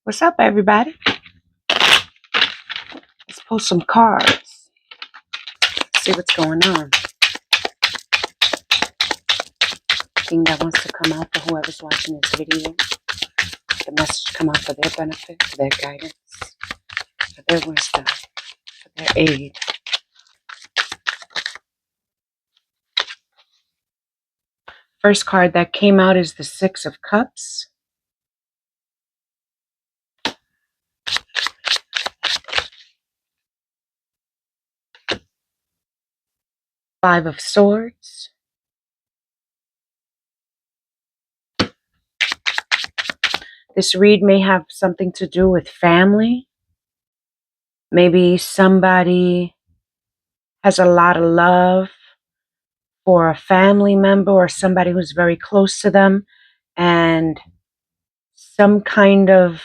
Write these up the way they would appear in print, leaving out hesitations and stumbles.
What's up, everybody? Let's pull some cards. See what's going on. Anything that wants to come out for whoever's watching this video. The message come out for their benefit, for their guidance, for their wisdom, for their aid. First card that came out is the Six of Cups. Five of Swords. This read may have something to do with family. Maybe somebody has a lot of love for a family member or somebody who's very close to them, and some kind of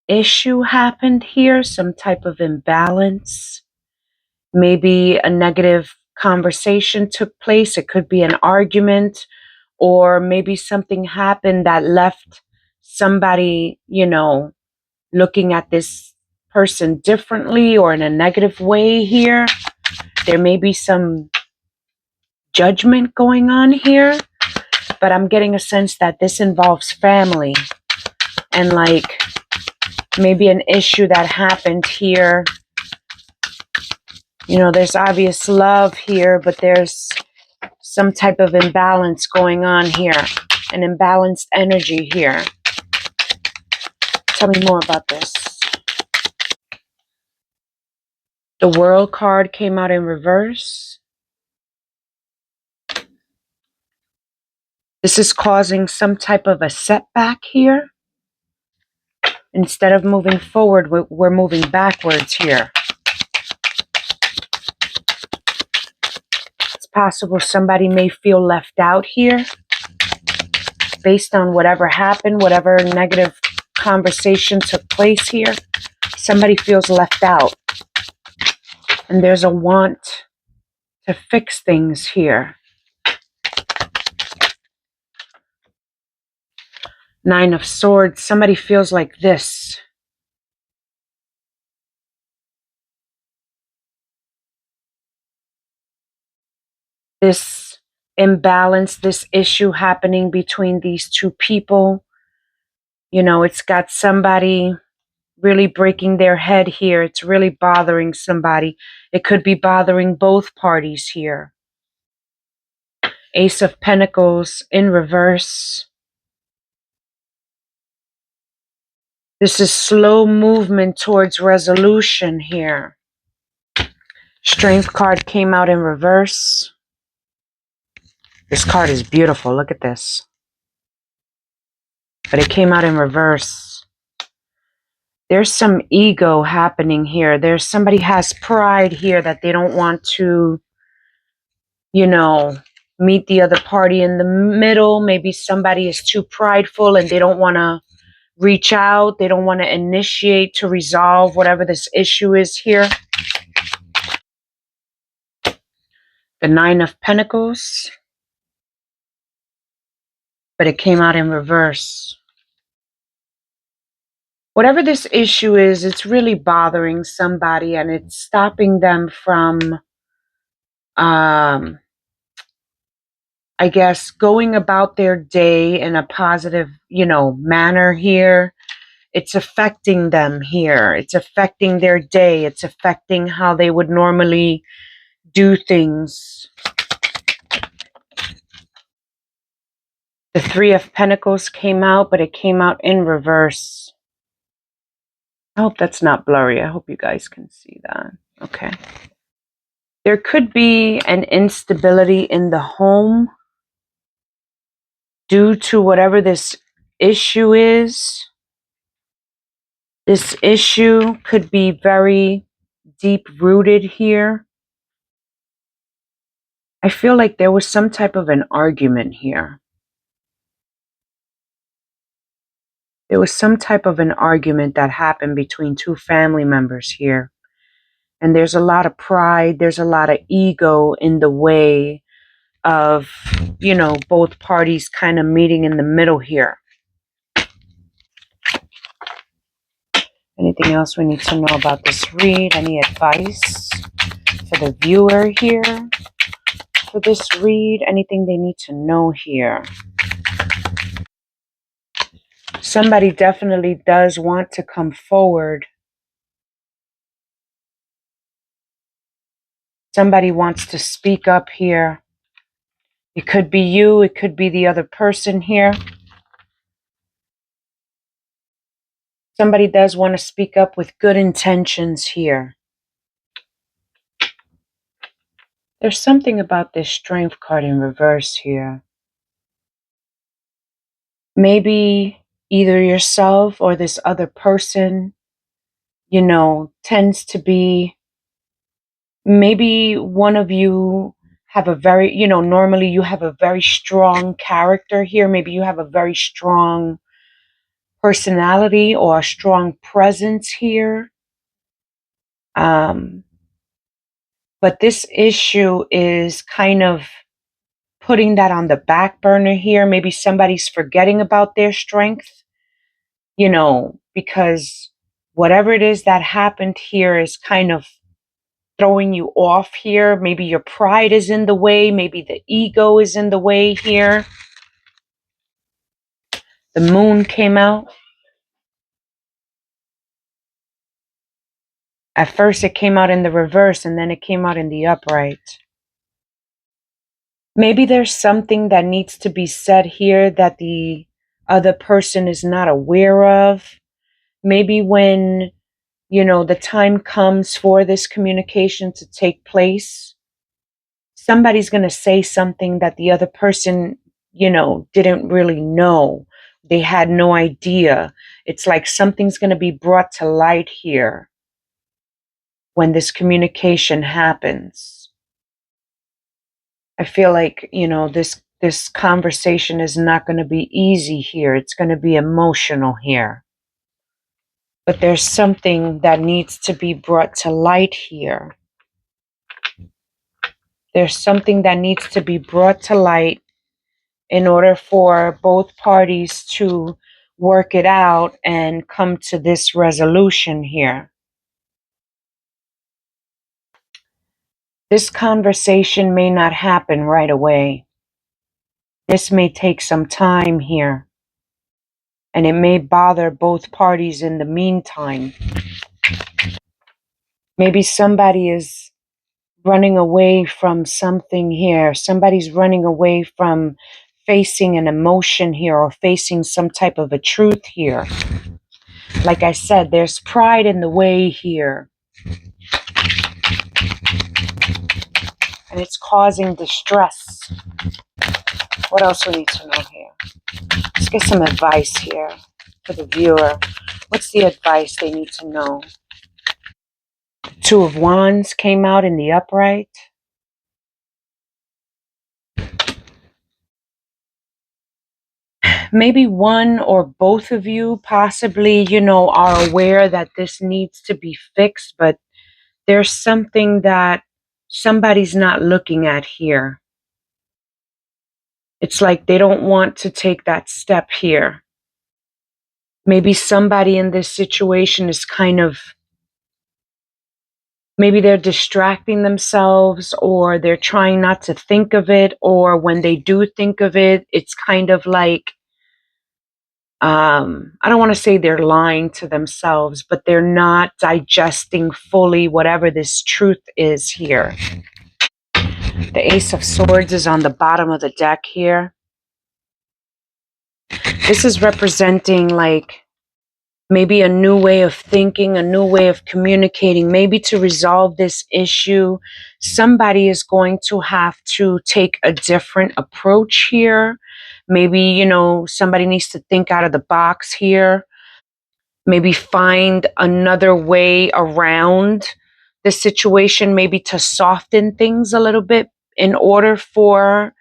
issue happened here, some type of imbalance. Maybe a negative conversation took place. It could be an argument, or maybe something happened that left somebody, looking at this person differently or in a negative way here. There may be some judgment going on here, but I'm getting a sense that this involves family and like maybe an issue that happened here. There's obvious love here, but there's some type of imbalance going on here, an imbalanced energy here. Tell me more about this. The World card came out in reverse. This is causing some type of a setback here. Instead of moving forward, we're moving backwards here. It's possible somebody may feel left out here based on whatever happened, whatever negative conversation took place here. Somebody feels left out. And there's a want to fix things here. Nine of Swords. Somebody feels like this. This imbalance, this issue happening between these two people. It's got somebody really breaking their head here. It's really bothering somebody. It could be bothering both parties here. Ace of Pentacles in reverse. This is slow movement towards resolution here. Strength card came out in reverse. This card is beautiful. Look at this. But it came out in reverse. There's some ego happening here. There's somebody has pride here that they don't want to, meet the other party in the middle. Maybe somebody is too prideful and they don't want to reach out. They don't want to initiate to resolve whatever this issue is here. The Nine of Pentacles. But it came out in reverse. Whatever this issue is, it's really bothering somebody and it's stopping them from, I guess, going about their day in a positive, manner here. It's affecting them here. It's affecting their day. It's affecting how they would normally do things. The Three of Pentacles came out, but it came out in reverse. I hope that's not blurry. I hope you guys can see that. Okay. There could be an instability in the home due to whatever this issue is. This issue could be very deep-rooted here. I feel like there was some type of an argument here. There was some type of an argument that happened between two family members here. And there's a lot of pride, there's a lot of ego in the way of, both parties kind of meeting in the middle here. anything else we need to know about this read? Any advice for the viewer here for this read? Anything they need to know here? Somebody definitely does want to come forward. Somebody wants to speak up here. It could be you, it could be the other person here. Somebody does want to speak up with good intentions here. There's something about this Strength card in reverse here. Maybe either yourself or this other person, tends to be, maybe one of you have a very, normally you have a very strong character here. Maybe you have a very strong personality or a strong presence here. But this issue is kind of putting that on the back burner here. Maybe somebody's forgetting about their strength, because whatever it is that happened here is kind of throwing you off here. Maybe your pride is in the way. Maybe the ego is in the way here. The moon came out. At first it came out in the reverse and then it came out in the upright. Maybe there's something that needs to be said here that the other person is not aware of. Maybe when, the time comes for this communication to take place, somebody's going to say something that the other person, didn't really know. They had no idea. It's like something's going to be brought to light here when this communication happens. I feel like, this conversation is not going to be easy here. It's going to be emotional here. But there's something that needs to be brought to light here. There's something that needs to be brought to light in order for both parties to work it out and come to this resolution here. This conversation may not happen right away. This may take some time here, and it may bother both parties in the meantime. Maybe somebody is running away from something here. Somebody's running away from facing an emotion here or facing some type of a truth here. Like I said, there's pride in the way here. And it's causing distress. What else we need to know here? Let's get some advice here for the viewer. What's the advice they need to know? Two of Wands came out in the upright. Maybe one or both of you possibly, are aware that this needs to be fixed, but there's something that somebody's not looking at here. It's like they don't want to take that step here. Maybe somebody in this situation is kind of, maybe they're distracting themselves or they're trying not to think of it, or when they do think of it, it's kind of like, I don't want to say they're lying to themselves, but they're not digesting fully whatever this truth is here. The Ace of Swords is on the bottom of the deck here. This is representing like maybe a new way of thinking, a new way of communicating. Maybe to resolve this issue, somebody is going to have to take a different approach here. Maybe, somebody needs to think out of the box here. Maybe find another way around the situation, maybe to soften things a little bit in order for,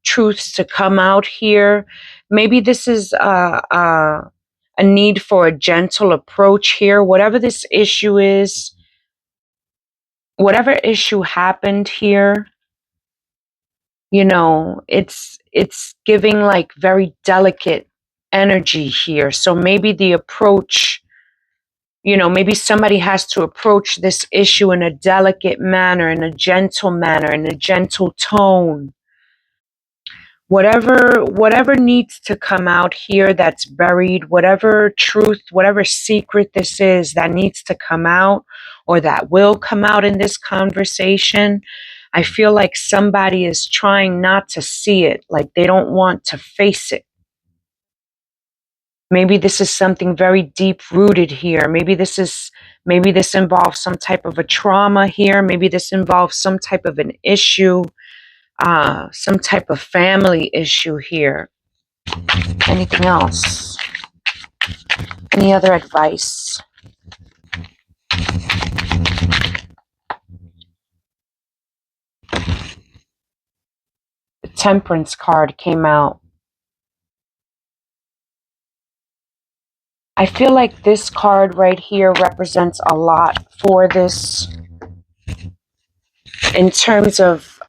truths to come out here. Maybe this is a need for a gentle approach here. Whatever this issue is, whatever issue happened here, it's giving like very delicate energy here. So maybe the approach, maybe somebody has to approach this issue in a delicate manner, in a gentle manner, in a gentle tone. Whatever needs to come out here that's buried, whatever truth, whatever secret this is that needs to come out or that will come out in this conversation, I feel like somebody is trying not to see it, like they don't want to face it. Maybe this is something very deep rooted here. Maybe this involves some type of a trauma here. Maybe this involves some type of an issue, some type of family issue here. Anything else? Any other advice? The Temperance card came out. I feel like this card right here represents a lot for this in terms of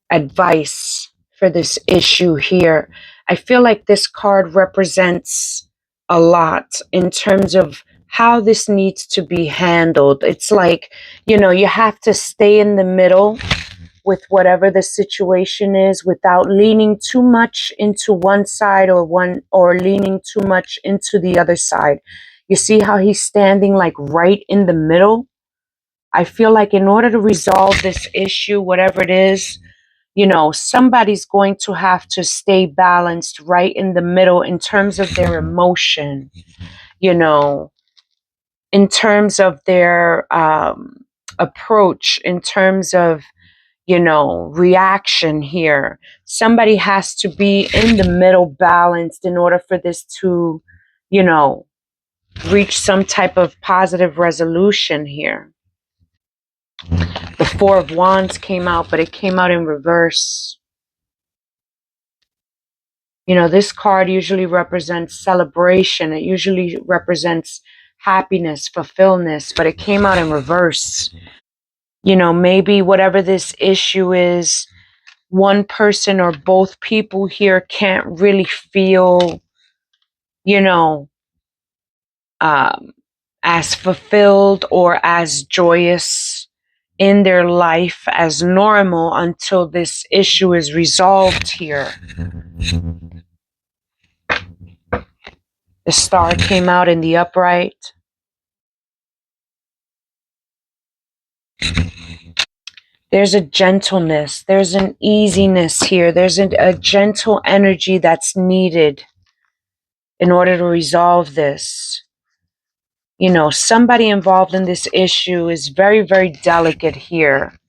advice for this issue here. I feel like this card represents a lot in terms of how this needs to be handled. It's like, you have to stay in the middle with whatever the situation is without leaning too much into one side or leaning too much into the other side. You see how he's standing like right in the middle? I feel like in order to resolve this issue, whatever it is, somebody's going to have to stay balanced right in the middle in terms of their emotion, you know, in terms of their approach, in terms of, reaction here. Somebody has to be in the middle balanced in order for this to, you know, reach some type of positive resolution here. The Four of Wands came out, but it came out in reverse. This card usually represents celebration. It usually represents happiness, fulfillment, but it came out in reverse. Maybe whatever this issue is, one person or both people here can't really feel, you know, um, as fulfilled or as joyous in their life as normal until this issue is resolved here. The Star came out in the upright. There's a gentleness, there's an easiness here, there's a gentle energy that's needed in order to resolve this. Somebody involved in this issue is very, very delicate here.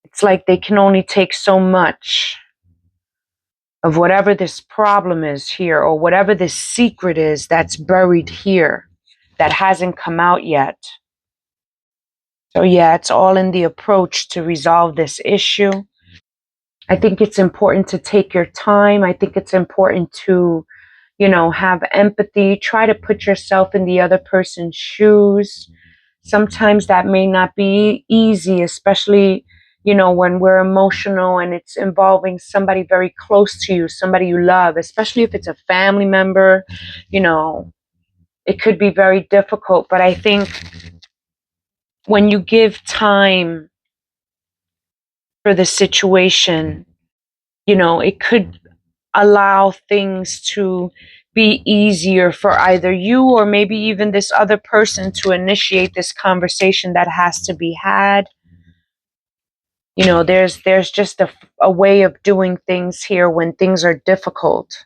It's like they can only take so much of whatever this problem is here, or whatever this secret is that's buried here that hasn't come out yet. So yeah, it's all in the approach to resolve this issue. I think it's important to take your time. I think it's important to, have empathy. Try to put yourself in the other person's shoes. Sometimes that may not be easy, especially, when we're emotional and it's involving somebody very close to you, somebody you love, especially if it's a family member, it could be very difficult. But I think when you give time for the situation, it could allow things to be easier for either you or maybe even this other person to initiate this conversation that has to be had. There's just a way of doing things here when things are difficult.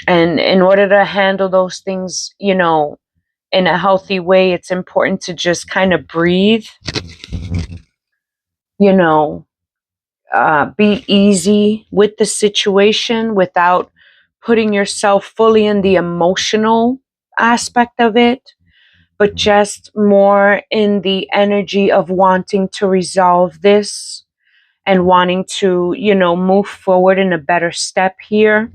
And in order to handle those things, in a healthy way, it's important to just kind of breathe, you know, be easy with the situation without putting yourself fully in the emotional aspect of it, but just more in the energy of wanting to resolve this and wanting to, move forward in a better step here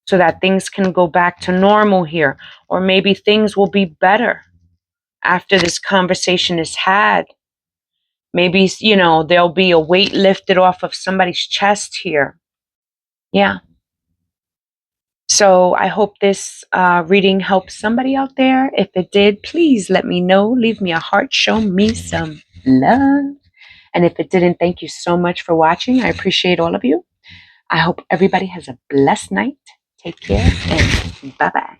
so that things can go back to normal here. Or maybe things will be better after this conversation is had. Maybe, there'll be a weight lifted off of somebody's chest here. Yeah. So I hope this reading helps somebody out there. If it did, please let me know. Leave me a heart. Show me some love. And if it didn't, thank you so much for watching. I appreciate all of you. I hope everybody has a blessed night. Take care and bye bye.